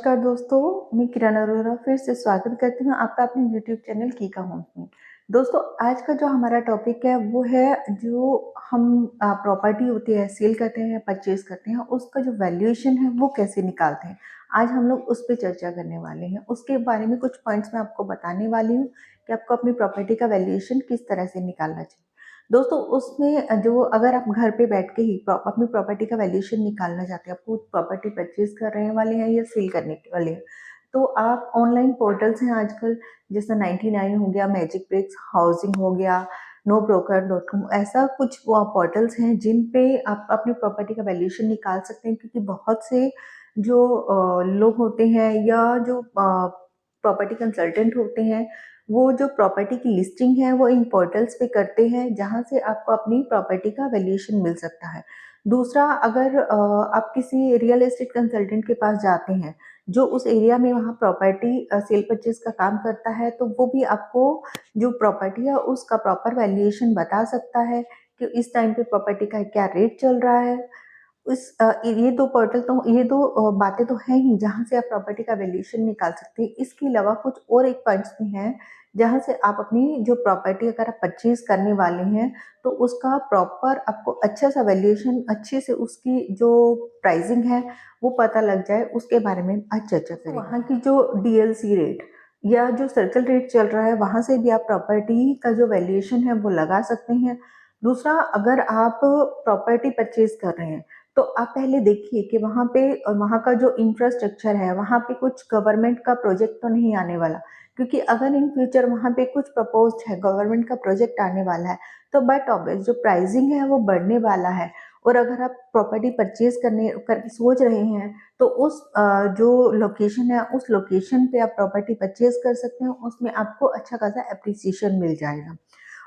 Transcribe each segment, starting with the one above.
नमस्कार दोस्तों, मैं किरण अरोरा फिर से स्वागत करती हूँ आपका अपने यूट्यूब चैनल कीका होम्स में। दोस्तों, आज का जो हमारा टॉपिक है वो है जो हम प्रॉपर्टी होती है सेल करते हैं, परचेज करते हैं, उसका जो वैल्यूएशन है वो कैसे निकालते हैं। आज हम लोग उस पे चर्चा करने वाले हैं। उसके बारे में कुछ पॉइंट्स मैं आपको बताने वाली हूँ कि आपको अपनी प्रॉपर्टी का वैल्यूएशन किस तरह से निकालना चाहिए। दोस्तों, उसमें जो अगर आप घर पे बैठ के ही अपनी प्रॉपर्टी का वैल्यूएशन निकालना चाहते हैं, आपको प्रॉपर्टी परचेज कर रहे वाले हैं या सेल करने वाले हैं, तो आप ऑनलाइन पोर्टल्स हैं आजकल, जैसे 99 हो गया, मैजिक ब्रिक्स, हाउसिंग हो गया, नो ब्रोकर डॉट कॉम, ऐसा कुछ पोर्टल्स हैं जिन पे आप अपनी प्रॉपर्टी का वैल्यूएशन निकाल सकते हैं। क्योंकि बहुत से जो लोग होते हैं या जो प्रॉपर्टी कंसल्टेंट होते हैं, वो जो प्रॉपर्टी की लिस्टिंग है वो इन पोर्टल्स पे करते हैं, जहाँ से आपको अपनी प्रॉपर्टी का वैल्यूएशन मिल सकता है। दूसरा, अगर आप किसी रियल एस्टेट कंसल्टेंट के पास जाते हैं जो उस एरिया में वहाँ प्रॉपर्टी सेल परचेज का काम करता है, तो वो भी आपको जो प्रॉपर्टी है उसका प्रॉपर वैल्यूएशन बता सकता है कि इस टाइम पे प्रॉपर्टी का क्या रेट चल रहा है। ये 2 पोर्टल तो ये 2 बातें तो हैं ही जहाँ से आप प्रॉपर्टी का वैल्यूएशन निकाल सकते हैं। इसके अलावा कुछ और एक पॉइंट्स भी हैं, जहाँ से आप अपनी जो प्रॉपर्टी अगर आप परचेज़ करने वाले हैं, तो उसका प्रॉपर आपको अच्छा-सा वैल्यूएशन, अच्छे से उसकी जो प्राइसिंग है, वो पता लग जाए, उसके बारे में आज चर्चा करेंगे। वहाँ की जो डीएलसी रेट या जो सर्कल रेट चल रहा है, वहाँ से भी आप प्रॉपर्टी का जो वैल्यूएशन है, वो लगा सकते हैं। दूसरा, अगर आप प्रॉपर्टी परचेज़ कर रहे हैं, तो आप पहले देखिए कि वहाँ पे वहाँ का जो इंफ्रास्ट्रक्चर है, वहाँ पे कुछ गवर्नमेंट का प्रोजेक्ट तो नहीं आने वाला। क्योंकि अगर इन फ्यूचर वहाँ पे कुछ प्रपोज्ड है, गवर्नमेंट का प्रोजेक्ट आने वाला है, तो बट ऑब्वियस जो प्राइसिंग है वो बढ़ने वाला है। और अगर आप प्रॉपर्टी परचेज करने कर सोच रहे हैं, तो उस जो लोकेशन है, उस लोकेशन पे आप प्रॉपर्टी परचेज कर सकते हैं, उसमें आपको अच्छा खासा एप्रिसिएशन मिल जाएगा।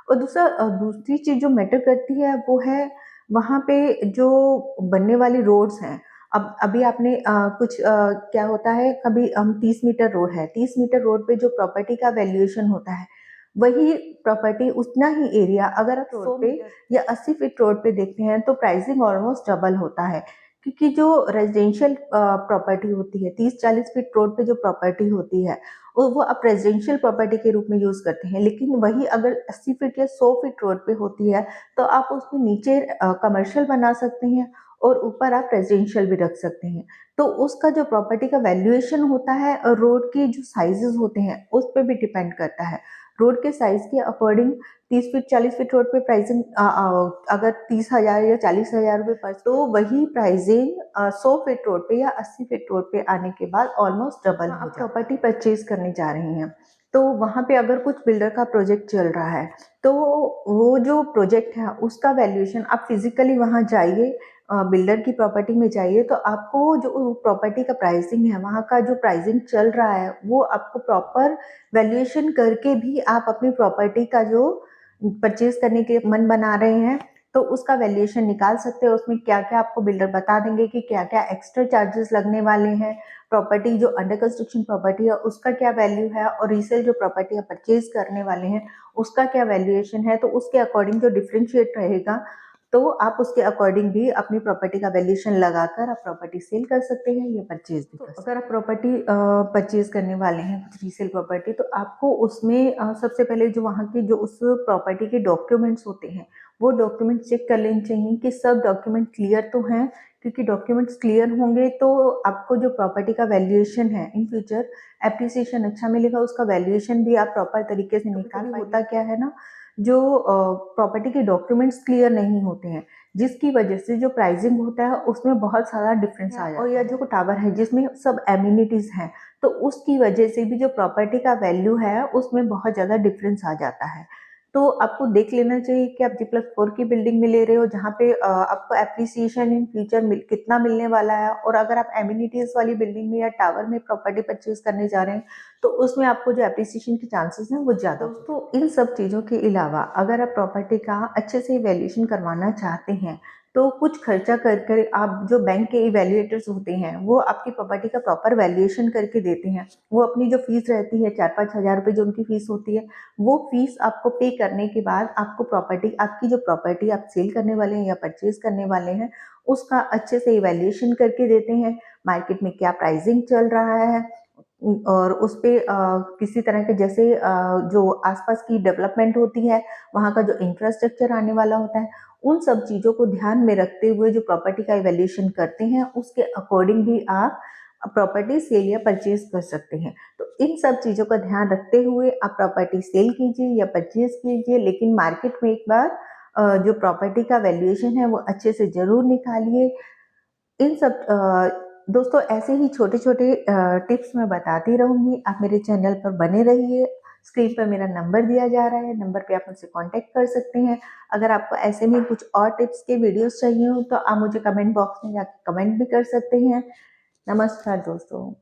और दूसरा, दूसरी चीज़ जो मैटर करती है वो है वहाँ पे जो बनने वाली रोड्स हैं। अब अभी आपने क्या होता है, कभी हम 30 मीटर रोड है, 30 मीटर रोड पे जो प्रॉपर्टी का वैल्यूएशन होता है, वही प्रॉपर्टी उतना ही एरिया अगर आप रोड पे या 80 फीट रोड पे देखते हैं, तो प्राइसिंग ऑलमोस्ट डबल होता है। क्योंकि जो रेजिडेंशियल प्रॉपर्टी होती है, 30-40 फीट रोड पे जो प्रॉपर्टी होती है, वो आप रेजिडेंशियल प्रॉपर्टी के रूप में यूज़ करते हैं। लेकिन वही अगर 80 फीट या 100 फीट रोड पे होती है, तो आप उसमें नीचे कमर्शियल बना सकते हैं और ऊपर आप रेजिडेंशियल भी रख सकते हैं। तो उसका जो प्रॉपर्टी का वैल्यूएशन होता है, रोड के जो साइजेस होते हैं उस पे भी डिपेंड करता है। रोड के साइज के अकॉर्डिंग 30 फीट 40 फीट रोड पे प्राइसिंग अगर 30,000 या 40,000 रुपये पर, तो वही प्राइसिंग 100 फीट रोड पे या 80 फीट रोड पे आने के बाद ऑलमोस्ट डबल हो जाता है। आप प्रॉपर्टी परचेज करने जा रहे हैं, तो वहाँ पे अगर कुछ बिल्डर का प्रोजेक्ट चल रहा है, तो वो जो प्रोजेक्ट है उसका वैल्यूएशन आप फिजिकली वहाँ जाइए, बिल्डर की प्रॉपर्टी में जाइए, तो आपको जो प्रॉपर्टी का प्राइसिंग है, वहाँ का जो प्राइसिंग चल रहा है, वो आपको प्रॉपर वैल्यूएशन करके भी आप अपनी प्रॉपर्टी का जो परचेज करने के मन बना रहे हैं, तो उसका वैल्यूएशन निकाल सकते हैं। उसमें क्या-क्या आपको बिल्डर बता देंगे कि क्या-क्या एक्स्ट्रा चार्जेस लगने वाले हैं, प्रॉपर्टी जो अंडर कंस्ट्रक्शन प्रॉपर्टी है उसका क्या वैल्यू है, और रीसेल जो प्रॉपर्टी आप परचेज करने वाले हैं उसका क्या वैल्यूएशन है। तो उसके अकॉर्डिंग जो डिफरेंशिएट रहेगा, तो आप उसके अकॉर्डिंग भी अपनी प्रॉपर्टी का वैल्यूएशन लगाकर आप प्रॉपर्टी सेल कर सकते हैं या परचेज भी कर सकते हैं। अगर आप प्रॉपर्टी परचेज करने वाले हैं कुछ रीसेल प्रॉपर्टी, तो आपको उसमें सबसे पहले जो वहाँ की जो उस प्रॉपर्टी के डॉक्यूमेंट्स होते हैं, वो डॉक्यूमेंट चेक कर लेने चाहिए कि सब डॉक्यूमेंट क्लियर तो हैं। क्योंकि डॉक्यूमेंट्स क्लियर होंगे तो आपको जो प्रॉपर्टी का वैल्यूएशन है इन फ्यूचर एप्रिसिएशन अच्छा मिलेगा, उसका वैल्यूएशन भी आप प्रॉपर तरीके से निकाल पाएंगे। होता क्या है ना, जो प्रॉपर्टी के डॉक्यूमेंट्स क्लियर नहीं होते हैं, जिसकी वजह से जो प्राइसिंग होता है उसमें बहुत सारा डिफरेंस आ जाता है। और यह जो टावर है जिसमें सब एमिनिटीज हैं, तो उसकी वजह से भी जो प्रॉपर्टी का वैल्यू है उसमें बहुत ज़्यादा डिफरेंस आ जाता है। तो आपको देख लेना चाहिए कि आप G+4 की बिल्डिंग में ले रहे हो, जहाँ पे आपको एप्रिसिएशन इन फ्यूचर कितना मिलने वाला है, और अगर आप एमिनिटीज वाली बिल्डिंग में या टावर में प्रॉपर्टी परचेज करने जा रहे हैं, तो उसमें आपको जो एप्रिसिएशन के चांसेस हैं वो ज़्यादा। दोस्तों, इन सब चीज़ों के अलावा अगर आप प्रॉपर्टी का अच्छे से वैल्यूएशन करवाना चाहते हैं, तो कुछ खर्चा कर कर आप जो बैंक के इवैल्यूएटर्स होते हैं, वो आपकी प्रॉपर्टी का प्रॉपर वैल्यूएशन करके देते हैं। वो अपनी जो फीस रहती है 4-5 हज़ार रुपये जो उनकी फीस होती है, वो फीस आपको पे करने के बाद आपको आपकी जो प्रॉपर्टी आप सेल करने वाले हैं या परचेज करने वाले हैं, उसका अच्छे से इवैल्यूएशन करके देते हैं। मार्केट में क्या प्राइसिंग चल रहा है, और उस पे किसी तरह के जैसे जो आसपास की डेवलपमेंट होती है, वहाँ का जो इंफ्रास्ट्रक्चर आने वाला होता है, उन सब चीज़ों को ध्यान में रखते हुए जो प्रॉपर्टी का इवैल्यूएशन करते हैं, उसके अकॉर्डिंग भी आप प्रॉपर्टी सेल या परचेज़ कर सकते हैं। तो इन सब चीज़ों का ध्यान रखते हुए आप प्रॉपर्टी सेल कीजिए या परचेज़ कीजिए, लेकिन मार्केट में एक बार जो प्रॉपर्टी का वैल्यूएशन है वो अच्छे से ज़रूर निकालिए। इन सब दोस्तों ऐसे ही छोटे-छोटे टिप्स मैं बताती रहूँगी, आप मेरे चैनल पर बने रहिए। स्क्रीन पर मेरा नंबर दिया जा रहा है, नंबर पे आप मुझसे कॉन्टैक्ट कर सकते हैं। अगर आपको ऐसे में कुछ और टिप्स के वीडियोज़ चाहिए हो तो आप मुझे कमेंट बॉक्स में जाके कमेंट भी कर सकते हैं। नमस्कार दोस्तों।